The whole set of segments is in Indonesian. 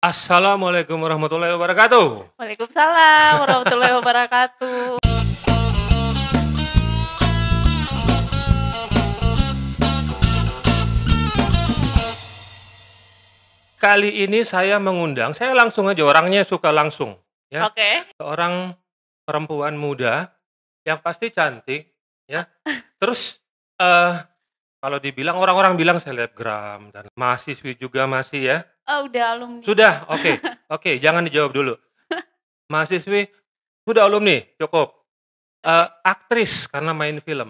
Assalamualaikum warahmatullahi wabarakatuh. Waalaikumsalam warahmatullahi wabarakatuh. Kali ini saya langsung aja, orangnya suka langsung, ya. Oke. Seorang perempuan muda yang pasti cantik, ya. Terus, kalau dibilang orang-orang bilang selebgram dan mahasiswi juga masih ya? Oh, udah alumni. Sudah? Oke, jangan dijawab dulu. Mahasiswi, sudah alumni, cukup. Aktris karena main film,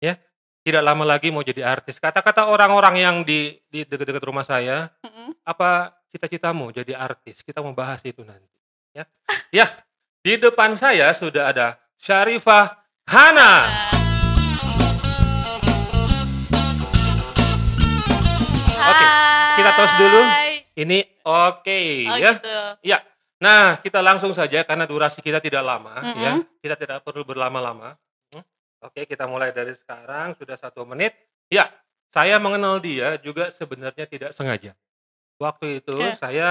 ya. Tidak lama lagi mau jadi artis. Kata-kata orang-orang yang di dekat-dekat rumah saya, Mhm. "Apa cita-citamu jadi artis?" Kita mau bahas itu nanti, ya. Ya, di depan saya sudah ada Syarifah Hana. Oke, kita tos dulu. Hai. Ini oke, Oh ya. gitu. Ya. Nah, kita langsung saja karena durasi kita tidak lama, ya. Mhm. Kita tidak perlu berlama-lama. Oke, kita mulai dari sekarang, sudah 1 menit. Ya, saya mengenal dia juga sebenarnya tidak sengaja. Waktu itu Iya. saya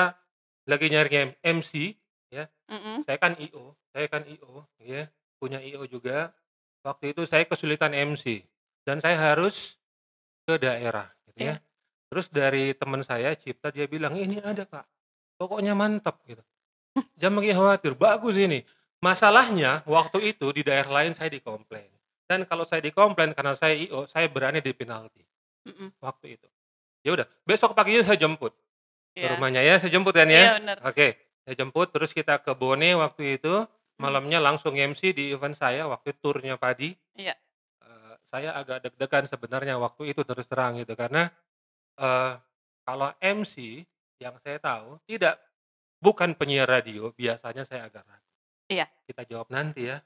lagi nyari MC, ya. Mhm. Saya kan IO, ya, punya IO juga. Waktu itu saya kesulitan MC dan saya harus ke daerah, gitu ya. Iya. Terus dari teman saya Cipta, dia bilang, "Ini ada Kak, pokoknya mantap," gitu. "Jangan pakai khawatir, bagus ini." Masalahnya waktu itu di daerah lain saya dikomplain, dan kalau saya dikomplain karena saya IO, saya berani di penalti, Mhm. waktu itu. Ya udah, besok paginya saya jemput ke Iya. rumahnya ya, saya jemput kan ya? Iya bener. Oke, saya jemput terus kita ke Bone waktu itu, Mhm. malamnya langsung MC di event saya waktu turnya padi. Iya. Saya agak deg-degan sebenarnya waktu itu terus terang gitu karena, eee, kalau MC yang saya tahu bukan penyiar radio, biasanya saya agak ragu. Iya. Kita jawab nanti ya.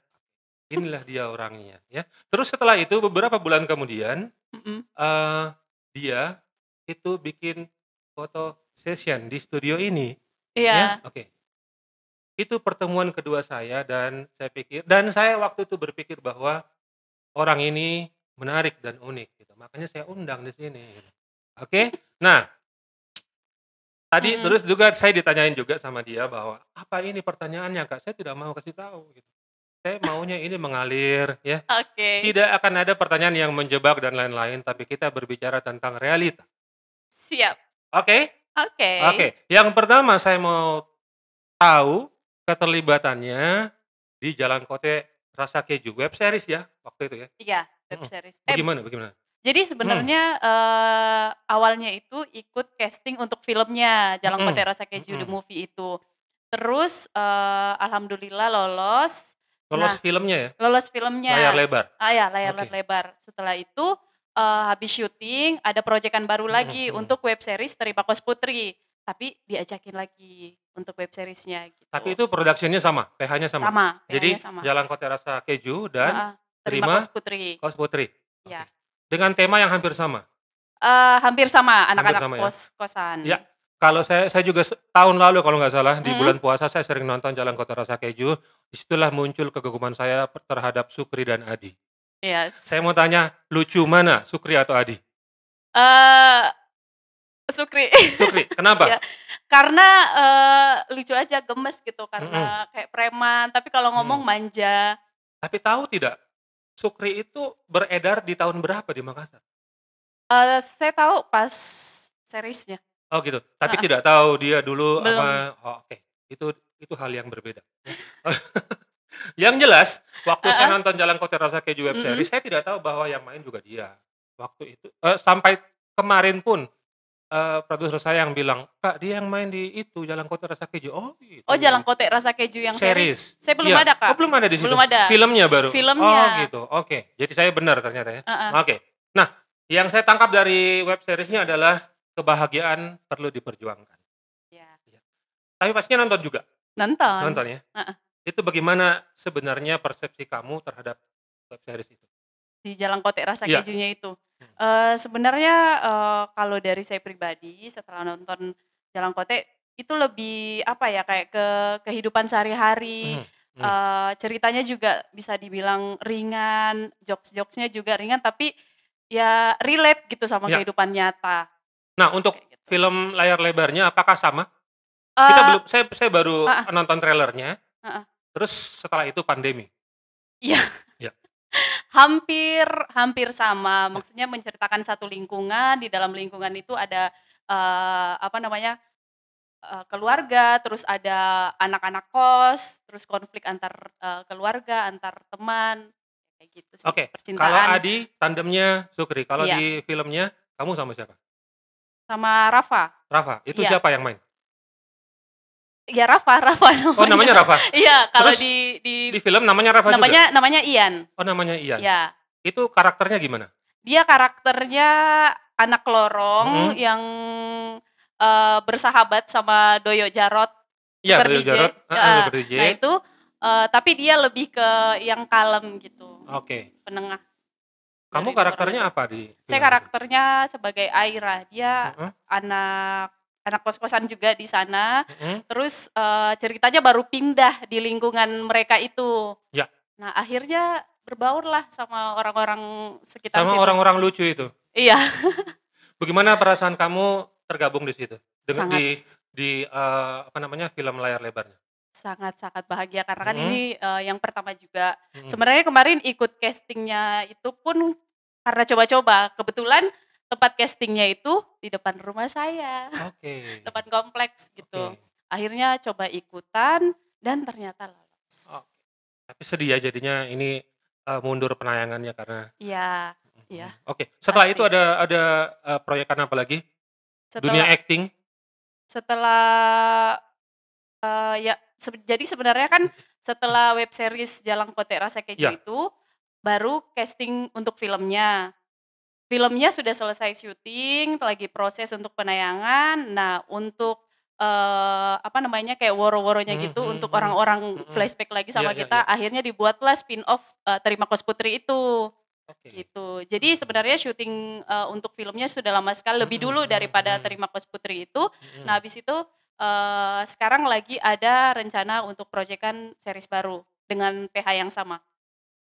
Inilah dia orangnya ya. Terus setelah itu beberapa bulan kemudian, Mhm. eee, dia itu bikin foto session di studio ini, ya, Iya. oke. Itu pertemuan kedua saya dan saya waktu itu berpikir bahwa orang ini menarik dan unik gitu, makanya saya undang di sini gitu. Oke. Nah, tadi Mhm. terus juga saya ditanyain juga sama dia bahwa, "Apa ini pertanyaannya, Kak?" Saya tidak mau kasih tahu gitu. Saya maunya ini mengalir ya, Oke. tidak akan ada pertanyaan yang menjebak dan lain-lain, tapi kita berbicara tentang realita. Siap. Oke? Oke. Oke, yang pertama saya mau tahu keterlibatannya di Jalan Kote Rasa Keju, web series ya, waktu itu ya? Iya, web Mhm. series. Bagaimana? Jadi Mhm, sebenarnya, awalnya itu ikut casting untuk filmnya Jalan Kote mhm, Rasa Keju The mhm. Movie itu. Terus, alhamdulillah lolos. Lolos Nah, filmnya ya? lolos Layar filmnya. lebar? Ya, layar Oke. lebar. Setelah itu, habis syuting ada projekan baru Mhm, lagi mhm. untuk web series Terima Kos Putri, tapi diajakin lagi untuk web seriesnya Tapi gitu. itu production-nya sama, PH-nya sama? Sama, PH-nya Jadi sama. Jalan Kote Rasa Keju dan Heeh, Terima Terima Kos Putri. Kos Putri? Iya. Oke. Dengan tema yang hampir sama? Hampir sama, Hampir anak-anak sama ya? Ya, kos-kosan. kalau saya juga tahun lalu kalau nggak salah di Mhm. bulan puasa saya sering nonton Jalan Kote Rasa Keju, disitulah muncul kegeguman saya terhadap Sukri dan Adi. Iya. Saya mau tanya, lucu mana Sukri atau Adi? Eee, Sukri. Sukri, Iya, kenapa? karena, lucu aja, gemes gitu, Mhm, karena kayak preman, tapi kalau ngomong mhm. manja. Tapi tahu tidak, Sukri itu beredar di tahun berapa di Makassar? Saya tahu pas seriesnya. Oh gitu, tapi Heeh, tidak tahu dia dulu belum. apa, oh oke, itu hal yang berbeda ya. Yang jelas, waktu saya Heeh, nonton Jalan Kote Rasa Keju web mhm. series, saya tidak tahu bahwa yang main juga dia. Waktu itu sampai kemarin pun, produser saya yang bilang, "Kak, dia yang main di itu Jalan Kote Rasa Keju." "Oh Oh, Jalan gitu, Kote Rasa Keju yang series? series." Saya belum Iya. ada, Oh Kak. belum ada di situ? Belum ada. Filmnya baru? Oh Filmnya. gitu, oke. Jadi saya benar ternyata ya. Heeh. Oke. Nah, yang saya tangkap dari web series-nya adalah kebahagiaan perlu diperjuangkan. Iya. Iya. Tapi pastinya nonton juga? Nonton. Nonton ya? Heeh. Itu bagaimana sebenarnya persepsi kamu terhadap web series itu? Di Jalan Kote Rasa Iya. Kejunya itu. Hmm, Sebenarnya, kalau dari saya pribadi setelah nonton Jalan Kote, itu lebih apa ya, kayak ke kehidupan sehari-hari, mhm, mhm. ceritanya juga bisa dibilang ringan, jokes-jokes-nya juga ringan, tapi ya relate gitu sama Iya. kehidupan nyata, Nah, untuk kayak gitu. film layar lebarnya apakah sama? Kita Eee, belum saya baru heeh nonton trailernya, heeh. terus setelah itu pandemi. Iya, Ya, hampir hampir sama, ya. maksudnya menceritakan satu lingkungan, di dalam lingkungan itu ada, apa namanya, keluarga, terus ada anak-anak kos, terus konflik antar, keluarga, antar teman, kayak gitu sih, Oke, kalau percintaan. Adi tandemnya Sukri, kalau Iya, di filmnya kamu sama siapa? sama Rafa. Rafa, itu Iya, siapa yang main? iya Rafa Rafa Oh namanya. namanya Rafa? Iya, kalau Terus di di film namanya Rafa juga? namanya Ian. Oh namanya Ian. Iya, Itu karakternya gimana? dia karakternya anak lorong Mhm. yang, bersahabat sama Doyo Jarot, Iya Super Doyo DJ, Jarot, heeh, heeh. Super DJ. Nah itu, tapi dia lebih ke yang kalem gitu, Oke. penengah Kamu dari 2 orang karakternya itu. apa di Saya film itu? karakternya sebagai Aira, dia Heeh, anak anak kos-kosan juga di sana, mhm. terus, ceritanya baru pindah di lingkungan mereka itu. Ya, Nah akhirnya berbaurlah sama orang-orang sekitar sama situ. orang-orang lucu itu. Iya, Bagaimana perasaan kamu tergabung di situ? Dengan sangat apa namanya, film layar lebarnya? sangat bahagia karena kan Mhm, ini, yang pertama juga. mhm. Sebenarnya kemarin ikut casting-nya itu pun karena coba-coba, kebetulan tempat casting-nya itu di depan rumah saya, Oke, depan kompleks oke. gitu. Akhirnya coba ikutan dan ternyata Oh, lolos. tapi sedih ya jadinya ini, mundur penayangannya karena Iya iya, mhm. Oke, setelah itu pasti. ada, proyekan apa lagi? Dunia Setelah akting? setelah, ya jadi sebenarnya kan setelah web series Jalang Kote Rasa Kejo Iya, itu, baru casting untuk filmnya. Filmnya sudah selesai syuting, lagi proses untuk penayangan. Nah, untuk, apa namanya, kayak woro-woronya mhm gitu, untuk mhm orang-orang mhm, mhm. flashback lagi Iya sama iya kita, iya. akhirnya dibuatlah spin-off, Terima Kos Putri itu, Oke. gitu. Jadi Mhm, sebenarnya syuting, untuk filmnya sudah lama sekali, lebih mhm dulu mhm daripada mhm, Terima Kos Putri itu. Nah, mhm. habis itu, sekarang lagi ada rencana untuk projekan series baru dengan PH yang sama,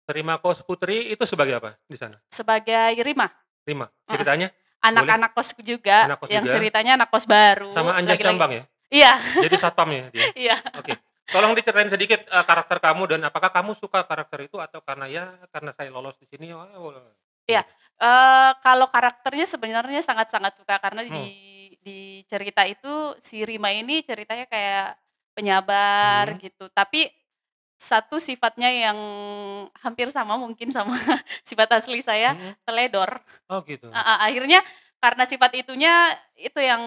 Terima Kos Putri itu sebagai apa di sana? sebagai Rima. Rima? Heeh. Ceritanya? Boleh? Anak-anak kos juga, Anak kos yang juga? ceritanya anak kos baru, Sama Anjas lagi-lagi Cambang ya? iya Jadi satpamnya dia? iya. Oke. Tolong diceritain sedikit, karakter kamu dan apakah kamu suka karakter itu atau karena, ya karena saya lolos di sini, Iya, gitu? kalau karakternya sebenarnya sangat-sangat suka karena Hmm, di cerita itu si Rima ini ceritanya kayak penyabar mhm, gitu, tapi satu sifatnya yang hampir sama mungkin sama sifat asli saya, mhm. teledor. Oh gitu. Heeh, akhirnya karena sifat itunya, itu yang,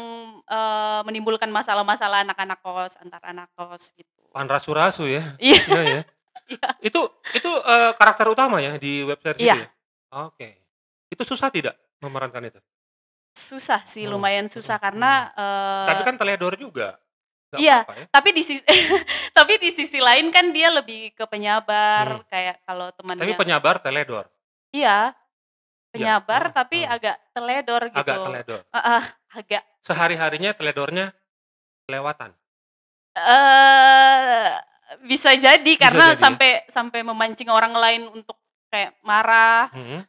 menimbulkan masalah-masalah anak-anak kos, antar anak kos gitu. Panrasu-rasu ya? Iya Iya ya? iya Itu, karakter utama ya di web series itu iya, ya? Oke. Itu susah tidak memerankan itu? susah sih, Mhm lumayan mhm susah mhm. karena, Tapi kan teledor juga, nggak iya, apa-apa ya? tapi di sisi tapi di sisi lain kan dia lebih ke Mhm. penyabar, kayak kalau Tapi temannya penyabar teledor? iya, Iya? penyabar Heeh tapi heeh. agak teledor Agak gitu. teledor? Heeh, agak, Sehari-harinya teledornya kelewatan? eee, bisa jadi Bisa karena jadi ya? sampai sampai memancing orang lain untuk kayak marah, Mhm.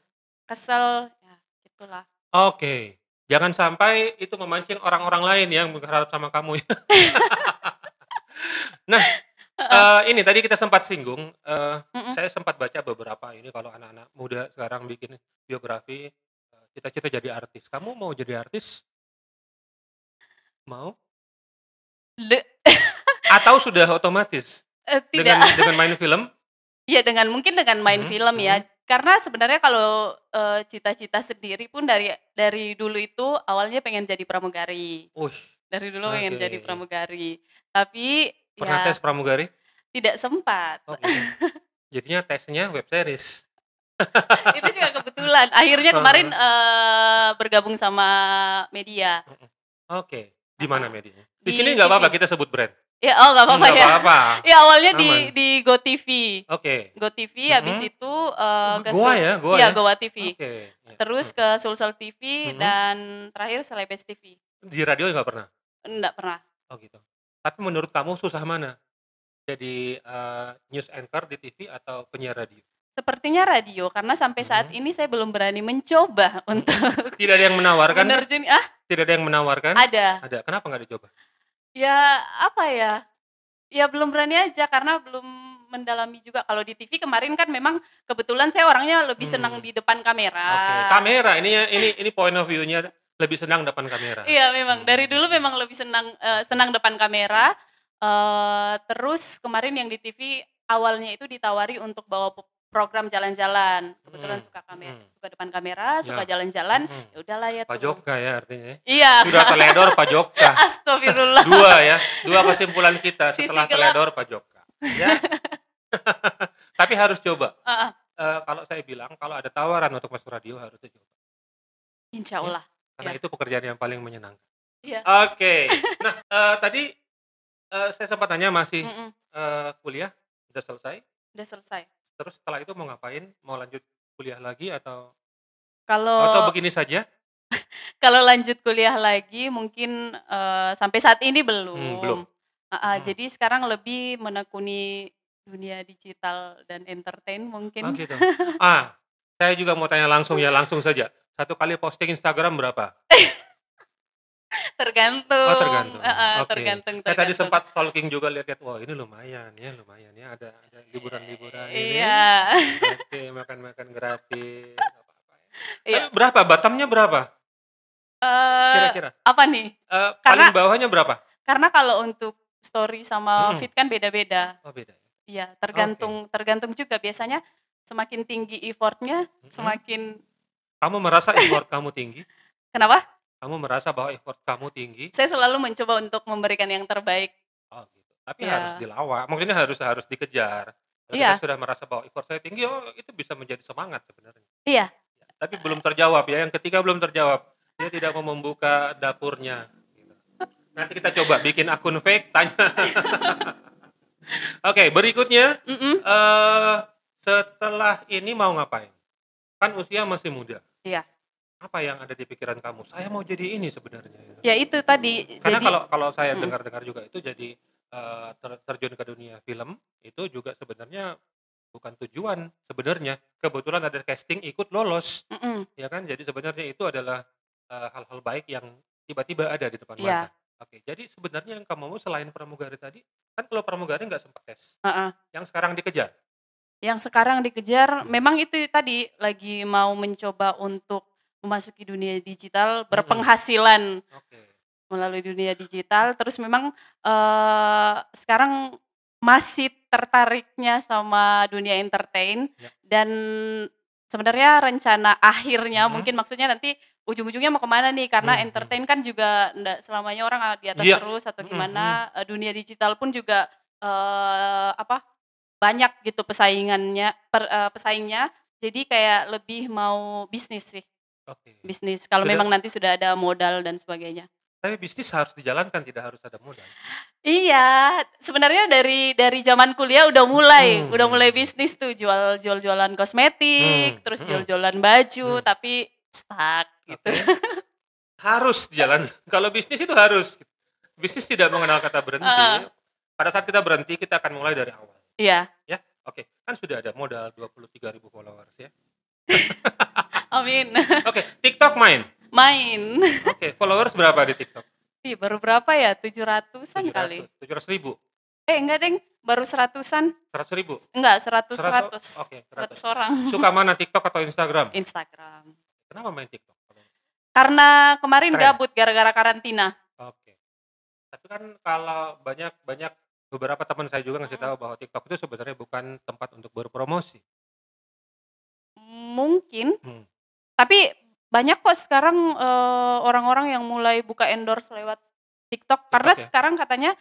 kesel, ya gitulah. Oke. Jangan sampai itu memancing orang-orang lain yang berharap sama kamu ya. Nah, Heeh, ini tadi kita sempat singgung, mhm. saya sempat baca beberapa ini kalau anak-anak muda sekarang bikin biografi, cita-cita jadi artis. Kamu mau jadi artis? Mau? De Atau sudah otomatis tidak. dengan main film? Iya, mungkin dengan main Mhm film mhm. ya. Karena sebenarnya kalau, cita-cita sendiri pun dari dulu itu awalnya pengen jadi pramugari. Wush, Dari dulu pengen oke. jadi pramugari. Tapi Pernah ya tes pramugari? tidak sempat. Oh gitu. Jadinya tesnya web series? Itu juga kebetulan. Akhirnya kemarin, Heeh, bergabung sama media. mhm. Oke, di mana Heeh. medianya? Di sini Di nggak apa-apa TV. kita sebut brand? Ya, oh nggak apa-apa Nggak ya. apa-apa, Ya awalnya aman. di GoTV. Oke, GoTV habis mhm. itu, Oh, ke Goa ya Goa iya ya? Goa TV. Oke, iya, Terus ke Sulsel TV mhm. dan terakhir Celebes TV. Di radio nggak pernah? Enggak pernah. Oh gitu. Tapi menurut kamu susah mana? Jadi, news anchor di TV atau penyiar radio? Sepertinya radio karena sampai saat Mhm ini saya belum berani mencoba untuk mhm. Tidak ada yang menawarkan kah? menerjun Tidak ada yang menawarkan? ada. Ada, kenapa nggak dicoba? Ya, apa ya, ya belum berani aja karena belum mendalami juga. Kalau di TV kemarin kan memang kebetulan saya orangnya lebih senang di depan Oke, kamera. kamera ini point of view-nya lebih senang depan kamera. Iya memang, dari dulu memang lebih senang, senang depan kamera, terus kemarin yang di TV awalnya itu ditawari untuk bawa program jalan-jalan, kebetulan suka depan kamera, suka Ya, jalan-jalan, ya udahlah ya Pak tuh. Jokka ya artinya ya. Iya. Sudah teledor Pak Jokka. Astagfirullah. 2 ya, 2 kesimpulan kita Sisi setelah gelap. teledor Pak Jokka, ya. Tapi harus coba. Heeh. Kalau saya bilang kalau ada tawaran untuk masuk radio harus dicoba. Insya Ya, Allah. karena Ya. itu pekerjaan yang paling menyenangkan. Iya. Oke. Nah, tadi saya sempat tanya masih kuliah udah selesai, Udah selesai. terus setelah itu mau ngapain? Mau lanjut kuliah lagi atau Kalau begini saja? kalau lanjut kuliah lagi mungkin, sampai saat ini belum. Belum. Jadi sekarang lebih menekuni dunia digital dan entertain Oh mungkin. gitu. Saya juga mau tanya langsung ya, langsung saja. 1 kali posting Instagram berapa? Tergantung. Oh tergantung. Oke. Tergantung. Saya tadi sempat stalking juga lihat-lihat, wah ini lumayan ya ada liburan-liburan ini. Iya. Oke, makan-makan gratis, apa-apa ya. Iya. Tapi berapa? Bottom-nya berapa? Kira-kira? Apa nih? Paling bawahnya berapa? Karena kalau untuk story sama feed kan beda-beda. Oh beda ya? Iya, tergantung juga biasanya semakin tinggi effort-nya, semakin Kamu merasa effort kamu tinggi? Kenapa? Kamu merasa bahwa effort kamu tinggi? Saya selalu mencoba untuk memberikan yang terbaik. Oh gitu. Tapi Iya. harus dilawan, maksudnya harus dikejar. Kalau Iya. kita sudah merasa bahwa effort saya tinggi, itu bisa menjadi semangat sebenarnya. Iya. Tapi belum terjawab ya, yang ketiga belum terjawab. Dia tidak mau membuka dapurnya. Nanti kita coba bikin akun fake, tanya. Oke, berikutnya, setelah ini mau ngapain? Kan usia masih muda. Iya. Apa yang ada di pikiran kamu? Saya mau jadi ini sebenarnya. Ya itu tadi. Karena Jadi kalau saya dengar-dengar juga itu jadi terjun ke dunia film itu juga sebenarnya bukan tujuan sebenarnya. Kebetulan ada casting ikut lolos, ya kan? Jadi sebenarnya itu adalah hal-hal baik yang tiba-tiba ada di depan Iya. mata. Oke, jadi sebenarnya yang kamu mau selain pramugari tadi, kan kalau pramugari nggak sempat tes. Yang sekarang dikejar. Yang sekarang dikejar memang itu tadi lagi mau mencoba untuk memasuki dunia digital, berpenghasilan Oke. melalui dunia digital. Terus memang sekarang masih tertariknya sama dunia entertain dan sebenarnya rencana akhirnya mungkin maksudnya nanti ujung-ujungnya mau kemana nih, karena entertain kan juga enggak selamanya orang di atas terus atau gimana, dunia digital pun juga banyak gitu pesaingnya, jadi kayak lebih mau bisnis sih. Oke. Bisnis kalau memang nanti sudah ada modal dan sebagainya. Tapi bisnis harus dijalankan, tidak harus ada modal. Iya, sebenarnya dari zaman kuliah udah mulai bisnis tuh, jualan kosmetik, terus jualan baju, tapi stuck gitu. Harus jalan. Kalau bisnis itu harus. Bisnis tidak mengenal kata berhenti. Pada saat kita berhenti, kita akan mulai dari awal. Iya. Ya, oke. Kan sudah ada modal 23.000 followers ya. Amin. Oke, TikTok main? Main. Oke, followers berapa di TikTok? Baru berapa ya? 700-an kali. 700.000? Enggak deng, baru 100-an. 100.000? Enggak, 100. Oke, 100 orang. Suka mana, TikTok atau Instagram? Instagram. Kenapa main TikTok? Karena kemarin gabut gara-gara karantina. Oke. Tapi kan kalau banyak beberapa teman saya juga ngasih tahu bahwa TikTok itu sebenarnya bukan tempat untuk berpromosi. Mungkin. Tapi banyak kok sekarang orang-orang yang mulai buka endorse lewat TikTok karena sekarang katanya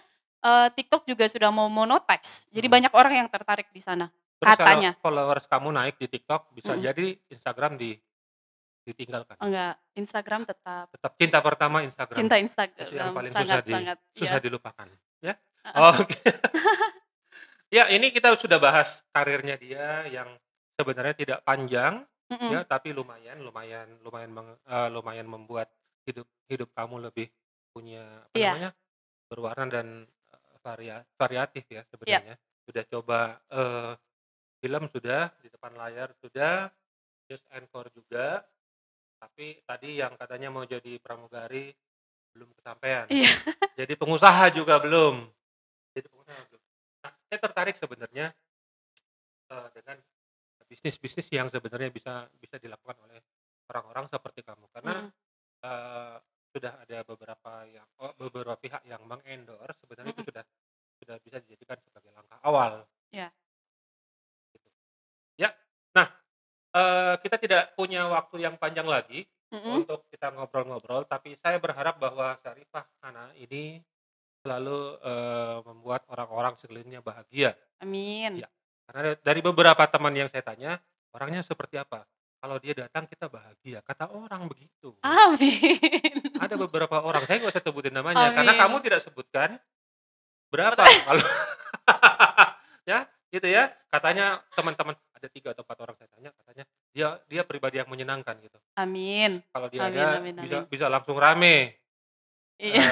TikTok juga sudah mau monetize. Jadi banyak orang yang tertarik di sana. Terus katanya. Kalau followers kamu naik di TikTok bisa jadi Instagram ditinggalkan. Enggak, Instagram tetap Cinta pertama Instagram. Cinta Instagram. Itu yang paling sangat susah dilupakan, ya. Oke. Ya, ini kita sudah bahas karirnya dia yang sebenarnya tidak panjang, ya, tapi lumayan membuat hidup kamu lebih punya berwarna dan variatif ya sebenarnya. Sudah coba film sudah, di depan layar sudah, news anchor juga. Tapi tadi yang katanya mau jadi pramugari belum kesampaian. Iya. Jadi pengusaha juga belum. Jadi pengusaha belum. Nah, saya tertarik sebenarnya dengan bisnis-bisnis yang sebenarnya bisa bisa dilakukan oleh orang-orang seperti kamu karena Mhm, sudah ada beberapa pihak yang mengendorse sebenarnya itu mhm, sudah bisa dijadikan sebagai langkah awal iya, gitu. Ya. Nah, kita tidak punya waktu yang panjang lagi mhm, untuk kita ngobrol-ngobrol, tapi saya berharap bahwa Syarifah Hana ini selalu, membuat orang-orang sekelilingnya bahagia. amin. Ya, karena dari beberapa teman yang saya tanya, orangnya seperti apa? Kalau dia datang kita bahagia, kata orang begitu. Amin. Ada beberapa orang, saya nggak usah sebutin namanya, karena kamu Amin. tidak sebutkan berapa Berat. kalau ya, gitu ya. Katanya teman-teman ada 3 atau 4 orang saya tanya, katanya dia dia pribadi yang menyenangkan gitu. Amin. Kalau dia Amin ada amin bisa amin. bisa langsung rame, Iya.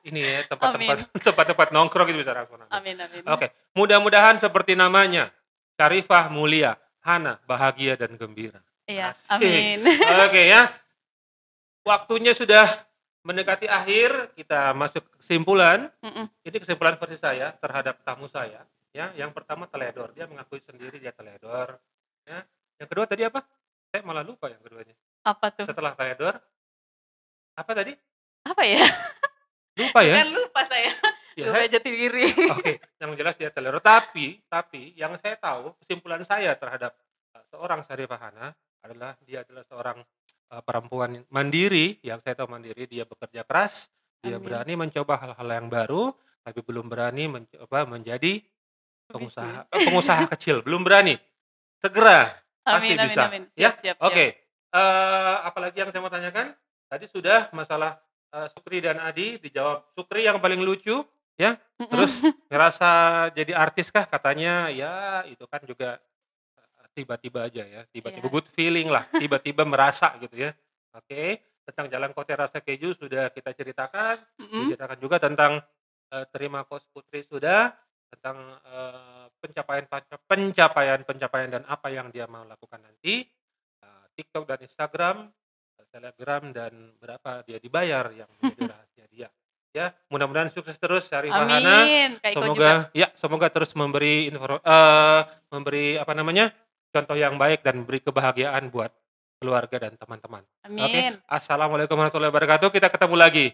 ini ya tempat-tempat Amin. tempat-tempat nongkrong itu bisa langsung rame. Amin amin. Oke, mudah-mudahan seperti namanya, Syarifah mulia, Hana bahagia dan gembira. Iya, Asik. amin. Oke ya, waktunya sudah mendekati akhir, kita masuk ke kesimpulan. Mhm. Ini kesimpulan versi saya terhadap tamu saya, ya. Yang pertama teledor, dia mengakui sendiri dia teledor, ya. Yang kedua tadi apa? Saya malah lupa yang keduanya. Apa tuh? Setelah teledor, apa tadi? Apa ya? Lupa Tuh ya? kan lupa saya. Ya Lupa saya jati diri. oke, yang jelas dia teledor. Tapi yang saya tahu kesimpulan saya terhadap seorang Syarifah Hana adalah dia adalah seorang perempuan mandiri, yang saya tahu mandiri, dia bekerja keras, dia Amin. berani mencoba hal-hal yang baru, tapi belum berani mencoba menjadi Bisnis. pengusaha kecil, belum berani. Segera, pasti Amin amin bisa, amin. ya. Siap siap siap. Oke, apalagi yang saya mau tanyakan? Tadi sudah masalah, Sukri dan Adi dijawab. Sukri yang paling lucu, ya. Terus Mhm. ngerasa jadi artis kah? Katanya, ya itu kan juga, tiba-tiba aja ya, tiba-tiba Iya. good feeling lah, tiba-tiba merasa gitu ya. Oke, tentang Jalan Kote Rasa Keju sudah kita ceritakan, Mhm. diceritakan juga tentang, Terima Kos Putri sudah, tentang, pencapaian dan apa yang dia mau lakukan nanti, TikTok dan Instagram, Telegram dan berapa dia dibayar yang menjadi rahasia dia. Ya, mudah-mudahan sukses terus Syarifah Hana, Amin. Kak Iko juga. semoga terus memberi apa namanya, contoh yang baik dan beri kebahagiaan buat keluarga dan teman-teman. Oke, Amin. assalamualaikum warahmatullahi wabarakatuh, kita ketemu lagi.